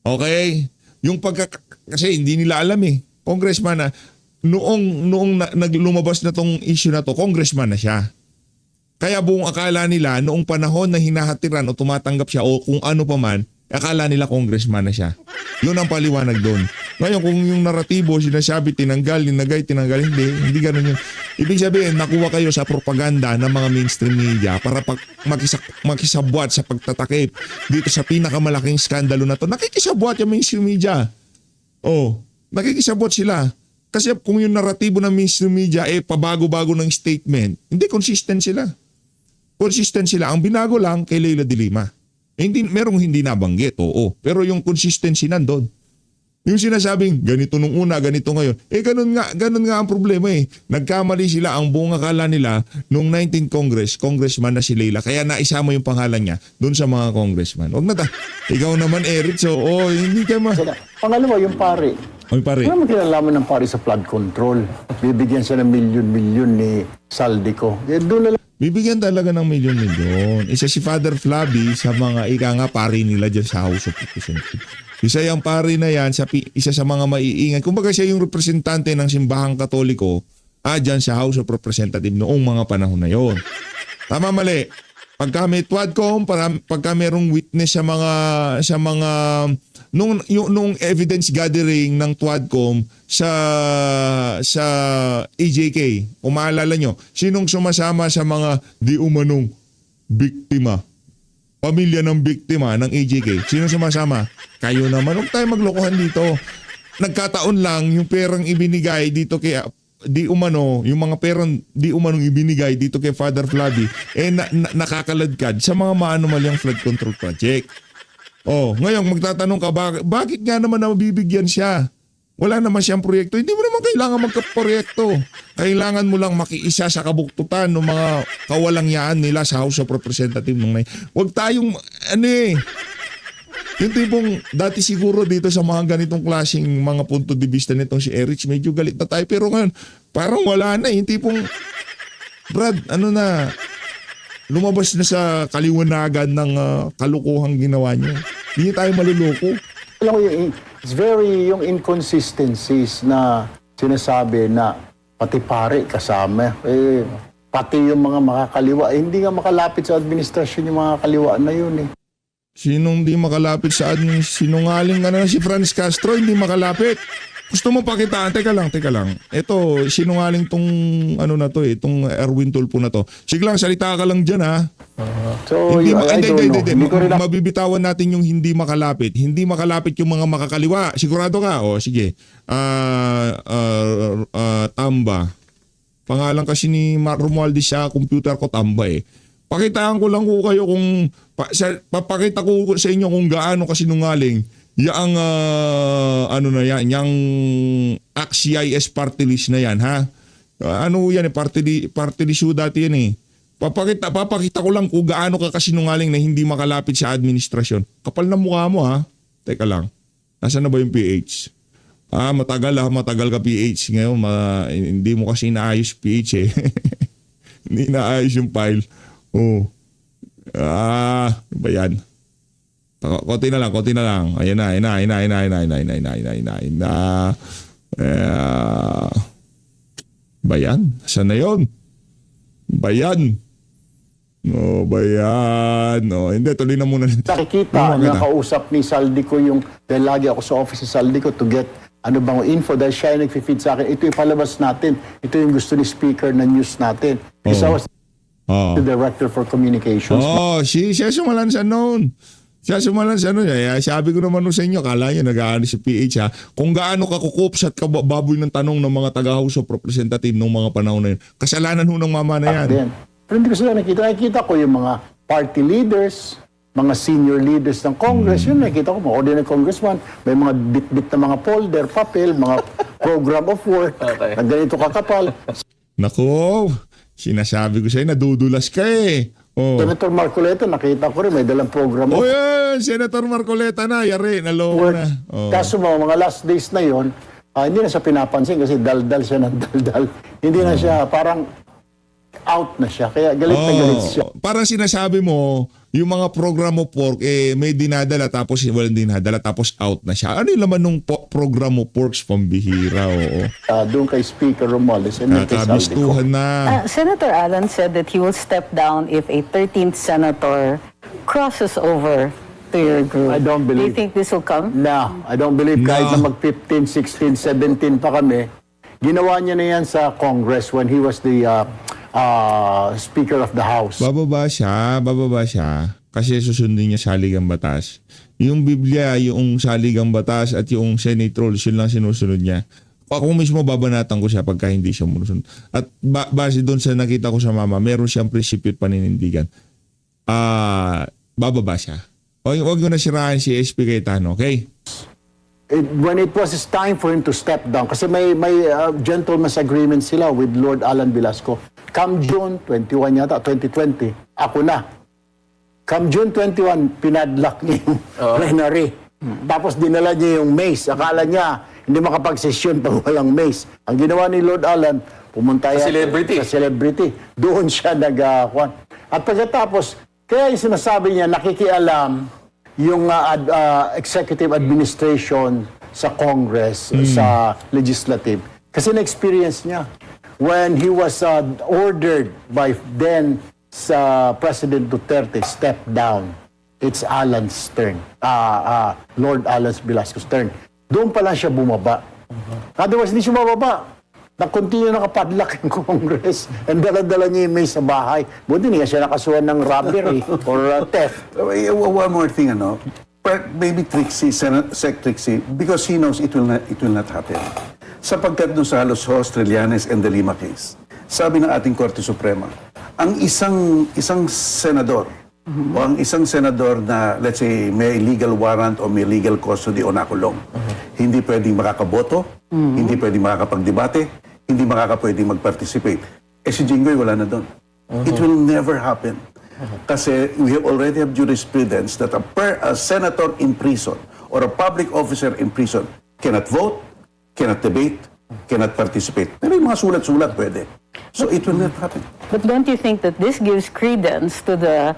Okay? Yung kasi hindi nila alam Congressman na, noong lumabas na tong issue na to, congressman na siya. Kaya buong akala nila, noong panahon na hinahatiran o tumatanggap siya o kung ano pa man, akala nila congressman na siya. Yun ang paliwanag doon. Ngayon, kung yung naratibo, sinasabi, tinanggal, hindi ganun yun. Ibig sabihin, nakuha kayo sa propaganda ng mga mainstream media para makisabwat sa pagtatakip dito sa pinakamalaking skandalo na to. Nakikisabwat yung mainstream media. Nakikisabwat sila. Kasi kung yung naratibo ng mainstream media pabago-bago ng statement, hindi consistent sila. Consistent sila. Ang binago lang kay Leila de Lima. Merong hindi nabanggit, oo. Pero yung consistency nandun. Yung sinasabing, ganito nung una, ganito ngayon. Ganun nga ang problema Nagkamali sila, ang buong akala nila, nung 19 congressman na si Leila. Kaya naisama yung pangalan niya doon sa mga congressman. Huwag na ikaw naman, Eric, hindi ka Pangalawa, yung pare. Pare. Ano naman kinalaman ng pare sa flood control? Bibigyan siya ng milyon-milyon ni Saldico. Doon na lang. Bibigyan talaga ng milyon-milyon. Isa si Father Flavi sa mga pari nila dyan sa House of Representatives. Isa yung pari na yan, isa sa mga maiingay. Kumbaga siya yung representante ng simbahang katoliko dyan sa House of Representatives noong mga panahon na yon. Tama, mali? pagka may Twadcom, pagka merong witness sa mga nung evidence gathering ng Twadcom sa AJK, kung maalala nyo, sinong sumasama sa mga di umanong biktima, pamilya ng biktima ng AJK, sinong sumasama? Kayo naman, huwag tayo maglokohan dito. Nagkataon lang yung perang ibinigay dito kay yung mga perang di umanong ibinigay dito kay Father Flavi nakakaladkad sa mga maanumalyang flood control project. Oh, ngayon magtatanong ka bakit nga naman na mabibigyan siya? Wala naman siyang proyekto. Hindi mo naman kailangan magka-proyekto. Kailangan mo lang makiisa sa kabuktutan ng mga kawalangyaan nila sa House of Representatives. Huwag tayong yung tipong dati siguro dito sa mga ganitong klaseng mga punto de vista nitong si Erich, medyo galit na tayo. Pero ngayon, parang wala na. Yung tipong, Brad, lumabas na sa kaliwanagan ng kalukuhang ginawa niyo. Hindi tayo maluloko. Alam mo, yung inconsistencies na sinasabi na pati pare kasama, pati yung mga makakaliwa, hindi nga makalapit sa administrasyon yung mga kaliwa na yun eh. Sinong di makalapit sa atin? Sinungaling si Franz Castro, hindi makalapit. Gusto mo pakitaan? Teka lang. Ito, sinungaling tong itong Erwin Tulfo na to. Sige lang, salita ka lang dyan ha. So, Hindi, I don't know. Hindi ko rin mabibitawan natin yung hindi makalapit. Hindi makalapit yung mga makakaliwa. Sigurado ka? O, sige. Tamba. Pangalan kasi ni Romualdez sa computer ko, Tamba eh. Pakitaan ko lang ko kayo kung papakita ko sa inyo kung gaano kasinungaling yang yang ACT-CIS party list na yan ha. Yan party list dati yan eh. Papakita ko lang kung gaano ka kasinungaling na hindi makalapit sa administrasyon. Kapal na mukha mo ha. Teka lang. Nasaan na ba yung PH? Matagal ka PH. Ngayon hindi mo kasi inaayos PH eh. Hindi inaayos yung file. Oh. Ba yan? Konti na lang. Ayan na. Bayan? Saan na yun? Bayan. Bayan. Hindi, tuloy na muna. nakikita na kausap ni Saldico yung, dahil lagi ako sa office ni Saldico to get bang info dahil siya yung nag-feed sa akin. Ito yung palabas natin. Ito yung gusto ni speaker na news natin. Because I was the director for communications. Siya sumalan sa noon. Sabi ko naman sa inyo, kala nyo nag-aano si PH ha. Kung gaano ka kukupsat ka baboy ng tanong ng mga taga-House of Representatives nung mga panahon na yun. Kasalanan ho ng mama na yan. Pero hindi ko sila nakita. Nakikita ko yung mga party leaders, mga senior leaders ng Congress. Yun nakikita ko, mga ordinary congressman. May mga bit-bit na mga folder, papel, mga program of work. Na ganito kakapal. Naku, sinasabi ko sa'yo, nadudulas ka eh. Senator Marcoleta, nakita ko rin, may dalang program of yan, Senator Marcoleta na, yari, naloko work. na. Kaso mga last days na yon, hindi na siya pinapansin kasi daldal siya ng daldal. Hindi na siya, parang out na siya. Kaya galit na galit siya. Parang sinasabi mo, yung mga program of work, may dinadala tapos walang dinadala tapos out na siya. Ano yung laman ng program of works pambihira? Doon kay Speaker Romualdez and kay Saldico. Nakabistuhan na. Senator Alan said that he will step down if a 13th senator crosses over to your group. I don't Do you believe. think this will come? No, I don't believe kahit na mag-15, 16, 17 pa kami. Ginawa niya na yan sa Congress when he was the Speaker of the House. Bababa siya. Kasi susundin niya saligang batas. Yung Biblia, yung saligang batas at yung Senate rules, yun lang sinusunod niya. Ako mismo babanatan ko siya pagka hindi siya musunod. At base doon sa nakita ko sa mama, meron siyang prinsipyo at paninindigan. Bababa siya. Huwag ko na sirahan si SP Cayetano, okay? When it was time for him to step down, kasi may gentleman's agreement sila with Lord Alan Velasco. Come June 21 yata, 2020, ako na. Come June 21, pinadlock niya yung plenary. Tapos dinala niya yung mace. Akala niya, hindi makapagsesyon pag walang mace. Ang ginawa ni Lord Alan, pumunta Sa yan celebrity. sa celebrity. Doon siya nag-kwan. At pagkatapos, kaya yung sinasabi niya, nakikialam yung executive administration sa Congress, sa legislative. Kasi na-experience niya when he was ordered by then sa President Duterte step down, it's Alan's turn. Lord Alan Velasquez's turn. Doon pa lang siya bumaba. Otherwise, hindi siya mababa. Na-continue nakapadlock yung Congress and dala-dala niya yung may sa bahay. Buti niya siya nakasuhan ng robbery or theft. One more thing, maybe Trixie, Sec Trixie, because he knows it will not happen. Sapagkat doon sa Halos Host, Trillanes, and the Lima case, sabi ng ating Korte Suprema, ang isang senador, o ang isang senador na, let's say, may legal warrant o may legal custody o nakulong, hindi pwedeng makakaboto, hindi pwedeng makakapagdebate, hindi pwedeng mag-participate. Si Jinggoy wala na doon. It will never happen. Kasi we already have jurisprudence that a senator in prison or a public officer in prison cannot vote, cannot debate, cannot participate. Pero yung mga sulat-sulat pwede. So it will not happen. But don't you think that this gives credence to the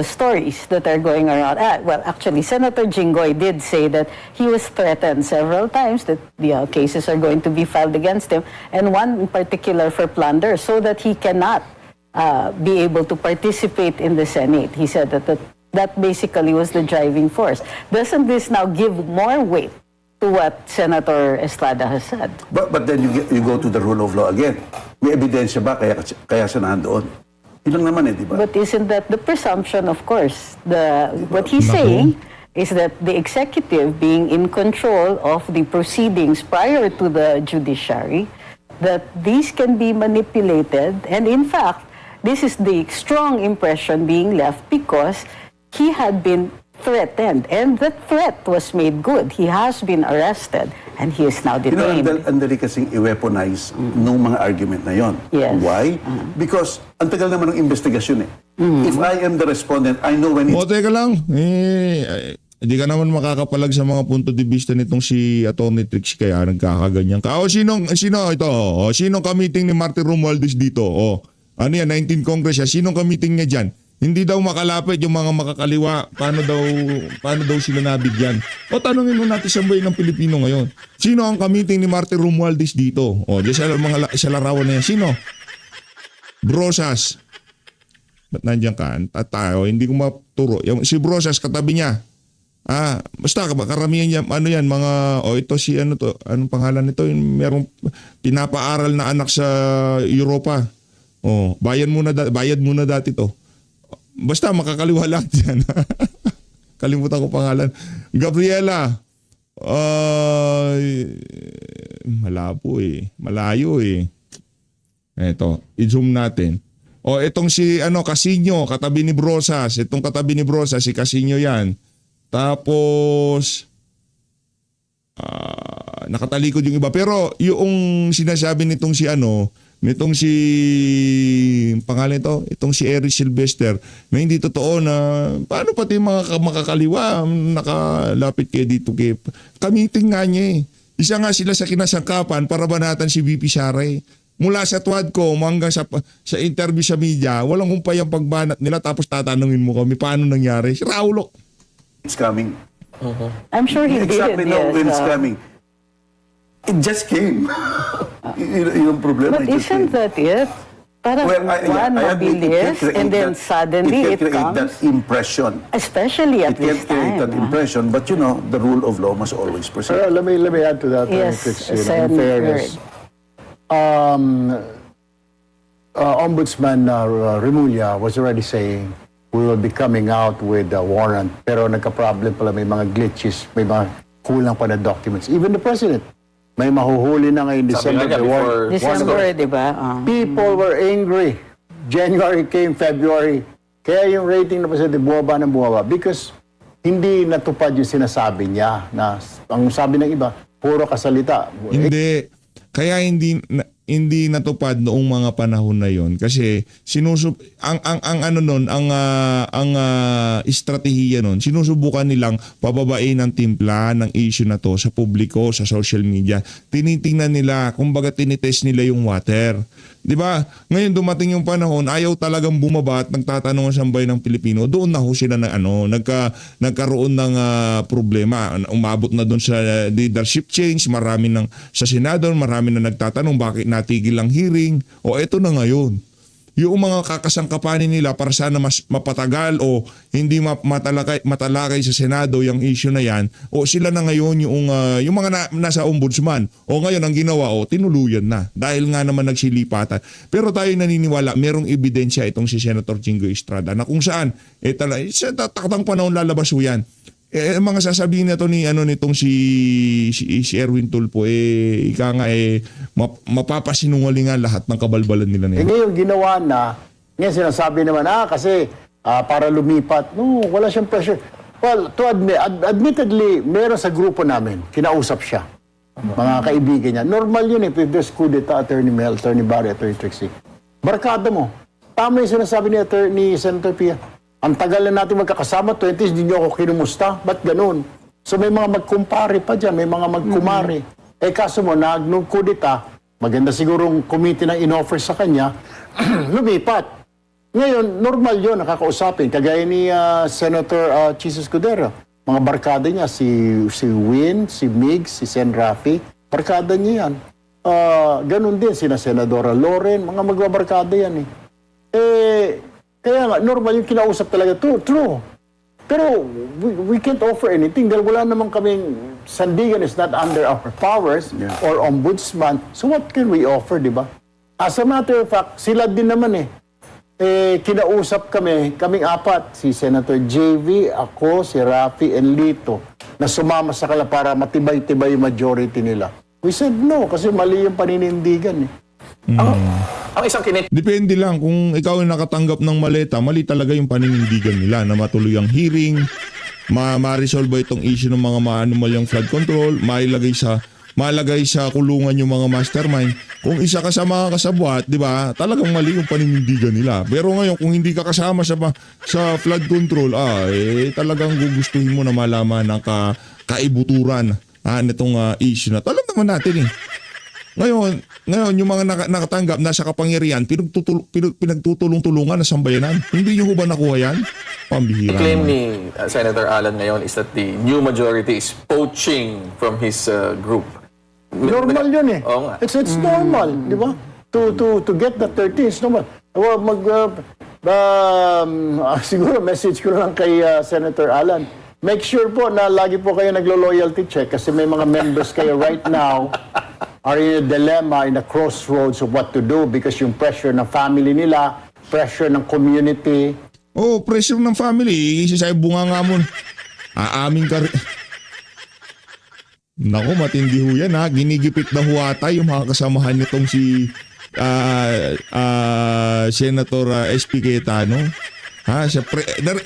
stories that are going around? Well, actually, Senator Jinggoy did say that he was threatened several times that the cases are going to be filed against him, and one in particular for plunder, so that he cannot be able to participate in the Senate. He said that basically was the driving force. Doesn't this now give more weight to what Senator Estrada has said? But then you go to the rule of law again. May ebidensya ba kaya siya nandoon? Yun lang naman di ba? But isn't that the presumption, of course? What he's saying is that the executive being in control of the proceedings prior to the judiciary, that these can be manipulated. And in fact, this is the strong impression being left because he had been threatened. And that threat was made good. He has been arrested and he is now detained. Ang dali kasing i-weaponize nung mga argument na yon. Yes. Why? Because ang tagal naman ng investigasyon eh. If I am the respondent, I know when O, teka lang. Hindi ka naman makakapalag sa mga punto de vista nitong si Atty. Trix kaya nagkakaganyan ka. O, sinong ito? O, sinong ka-meeting ni Martin Romualdez dito? O, ano yan, 19 Congress siya. Sinong ka-meeting niya dyan? Hindi daw makalapit yung mga makakaliwa. Paano daw sila nabigyan? O, tanongin mo natin sa buhay ng Pilipino ngayon. Sino ang ka-meeting ni Martin Romualdez dito? O, di sa larawan na yan. Sino? Brosas. Ba't nandiyan ka? Tayo, hindi ko maturo. Si Brosas, katabi niya. Basta karamihan niya, ito si anong pangalan nito? Merong pinapaaral na anak sa Europa. Bayad muna dati to. Basta makakaliwa lahat yan. Kalimutan ko pangalan. Gabriela. Malabo eh. Malayo eh. Eto, i-zoom natin. Itong si Casino, katabi ni Brosas. Itong katabi ni Brosas, si Casino yan. Tapos nakatalikod yung iba. Pero yung sinasabi nitong si pangalan ito, itong si Eric Silvester, na hindi totoo na paano pati mga makakaliwa nakalapit kayo dito kay kamiting nga niya eh. Isa nga sila sa kinasangkapan para banatan si VP Sara eh. Mula sa Tuadcom hanggang sa interview sa media, walang kumpay ang pagbanat nila tapos tatanungin mo kami paano nangyari. Si Raulo. it's coming. I'm sure he Exactly did. know Yes, when it's coming. It just came. Yung problema, But it just came. isn't that it? Parang Well, one I agree. It can mabilis create and then that- suddenly it it can create comes. that impression. Especially at It can this create time. that impression, but the rule of law must always proceed. Pero let me add to that. Yes, In Sen. fairness. Ombudsman Remulla was already saying we will be coming out with a warrant. Pero nagka-problem pala, may mga glitches, may mga kulang pa na documents. Even the President, may mahuhuli na ngayon Sabi nga December. niya by warrant. before December, di ba? People were angry. January came, February. Kaya yung rating na Presidente buwaba ng buwaba because hindi natupad yung sinasabi niya na ang sabi ng iba, puro kasalita. Hindi. Kaya hindi natupad noong mga panahon na yon kasi ang estratehiya nun, sinusubukan nilang pababain ng timpla ng issue na to sa publiko, sa social media. Tinitingnan nila, kumbaga tinitest nila yung water. 'Di ba? Ngayon dumating yung panahon, ayaw talagang bumaba at nagtatanong sa bayan ng Pilipino. Doon na ho sila nagkaroon ng problema. Umabot na doon sa leadership change, marami sa Senado, marami na nagtatanong bakit natigil ang hearing. O eto na ngayon. yung mga kakasangkapanin nila para sana mas mapatagal o hindi matalakay sa Senado yung issue na yan, o sila na ngayon yung mga nasa ombudsman, o ngayon ang ginawa, tinuluyan na dahil nga naman nagsilipatan. Pero tayo naniniwala merong ebidensya itong si Senator Jingo Estrada na kung saan sa takatang panahon lalabas yan. Mga sasabihin na to nitong si Erwin Tulfo, ika nga mapapasinungalingan lahat ng kabalbalan nila na yan. Ngayon ginawa na, ngayon sinasabi naman, kasi para lumipat. No, wala siyang pressure. Well, to admittedly, meron sa grupo namin, kinausap siya. Mga kaibigan niya. Normal yun if there's coup d'etat, Attorney Mel, Attorney Barry, Attorney Trixie. Barkada mo. Tama yung sinasabi ni Senator Pia. Ang tagal na natin magkakasama, 20s, hindi niyo ako kinumusta. Ba't ganun? So may mga magkumpare pa dyan, may mga magkumare. Kaso mo, nung coup d'etat, maganda sigurong committee na in-offer sa kanya, lumipat. Ngayon, normal yun, nakakausapin. Kagaya ni Senator Chis Escudero. Mga barkada niya, si Win, si Mig, si Sen Rafi, barkada niya yan. Ganun din, sina Senadora Loren, mga magbabarkada yan Kaya nga, normal yung kinausap talaga. True. Pero we can't offer anything dahil wala naman kaming, sandigan is not under our powers or ombudsman. So what can we offer, di ba? As a matter of fact, sila din naman kinausap kaming apat, si Senator JV, ako, si Rafi, and Lito, na sumama sa kanila para matibay-tibay yung majority nila. We said no, kasi mali yung paninindigan Ang isang Depende lang kung ikaw yung nakatanggap ng maleta, mali talaga yung paninindigan nila na matuloy ang hearing, ma-resolve itong issue ng mga maanumalyang flood control, malagay sa kulungan yung mga mastermind. Kung isa ka sa mga kasabwat, di ba, talagang mali yung paninindigan nila. Pero ngayon, kung hindi ka kasama sa flood control, talagang gugustuhin mo na malaman ang kaibuturan nitong issue na. Alam naman natin Ngayon, yung mga nakatanggap nasa kapangyarihan, pinagtutulong-tulungan na sambayanan. Hindi nyo ba nakuha yan? Pambihira. claim ni Senator Alan ngayon is that the new majority is poaching from his group. Normal yun Oo nga. It's normal, di ba? To get the 30 is normal. Well, siguro message ko lang kay Senator Alan. Make sure po na lagi po kayo naglo-loyalty check kasi may mga members kayo right now are in a dilemma, in a crossroads of what to do because yung pressure ng family nila, pressure ng community. Pressure ng family. Isasay bunga nga mo. Aaming ka rin. Naku, matindi ho yan Ginigipit na huwata yung mga kasamahan nitong si Senator SP Cayetano.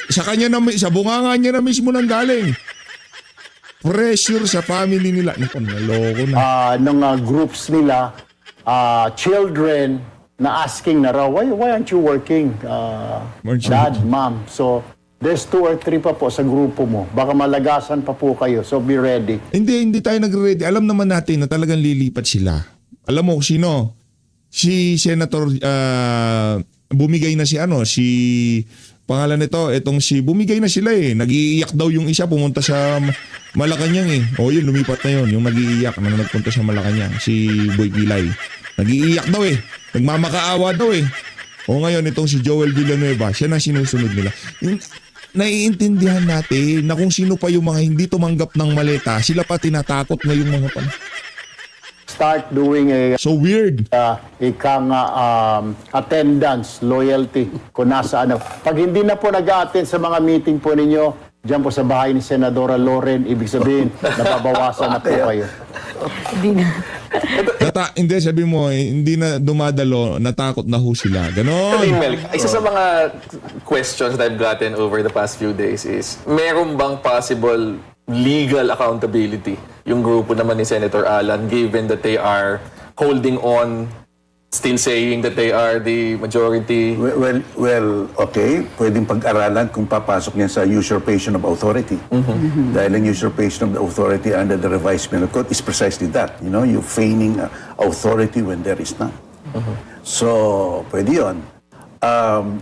Sa kanya na, sa bunganga niya na mismo nang galing. Pressure sa family nila. Naku, naloko na. Ng groups nila, children na asking na raw, why aren't you working, dad, mom? So, there's 2 or 3 pa po sa grupo mo. Baka malagasan pa po kayo. So, be ready. Hindi tayo nagre-ready. Alam naman natin na talagang lilipat sila. Alam mo sino? Si Senator, bumigay na pangalan nito, bumigay na sila Nag-iiyak daw yung isa, pumunta sa Malacanang yun, lumipat na yun. Yung nag-iiyak na nagpunta sa Malacanang, si Boy Gilay. Nag-iiyak daw Nagmamakaawa daw ngayon itong si Joel Villanueva, siya na sinusunod nila. Naiintindihan natin na kung sino pa yung mga hindi tumanggap ng maleta, sila pa tinatakot na yung mga Start doing So weird. attendance, loyalty, kung nasaan. Pag hindi na po nag-attend sa mga meeting po ninyo, dyan po sa bahay ni Senadora Loren, ibig sabihin, nababawasan na po kayo. Hindi, sabi mo, hindi na dumadalo, natakot na ho sila. Ganon. Isa sa mga questions that I've gotten over the past few days is, meron bang possible legal accountability yung grupo naman ni Senator Alan given that they are holding on, still saying that they are the majority? Well, okay. Pwedeng pag-aralan kung papasok niyan sa usurpation of authority. Dahil ang usurpation of the authority under the revised penal code is precisely that. You feigning authority when there is none. So, pwede yun.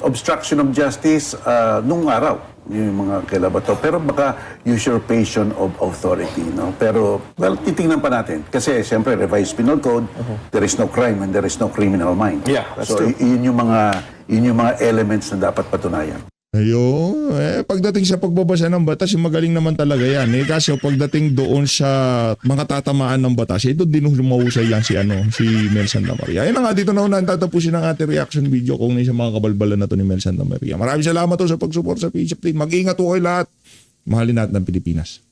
Obstruction of justice, nung araw, yung mga kilabato. Pero baka usurpation of authority, no? Pero, well, titingnan pa natin. Kasi, siyempre, revised penal code, there is no crime when there is no criminal mind. Yeah, that's so, true. yun yung mga elements na dapat patunayan. Ayun, pagdating sa pagbabasa ng batas, magaling naman talaga yan. Kaso pagdating doon sa mga tatamaan ng batas, ito din lumahusay yan si Mel Santa Maria. Ayun na nga, dito na unahan tatapusin ang ating reaction video kung sa mga kabalbalan na to ni Mel Santa Maria. Maraming salamat to sa pag-support sa PH Update. Mag-ingat po kayo lahat. Mahalin natin ang Pilipinas.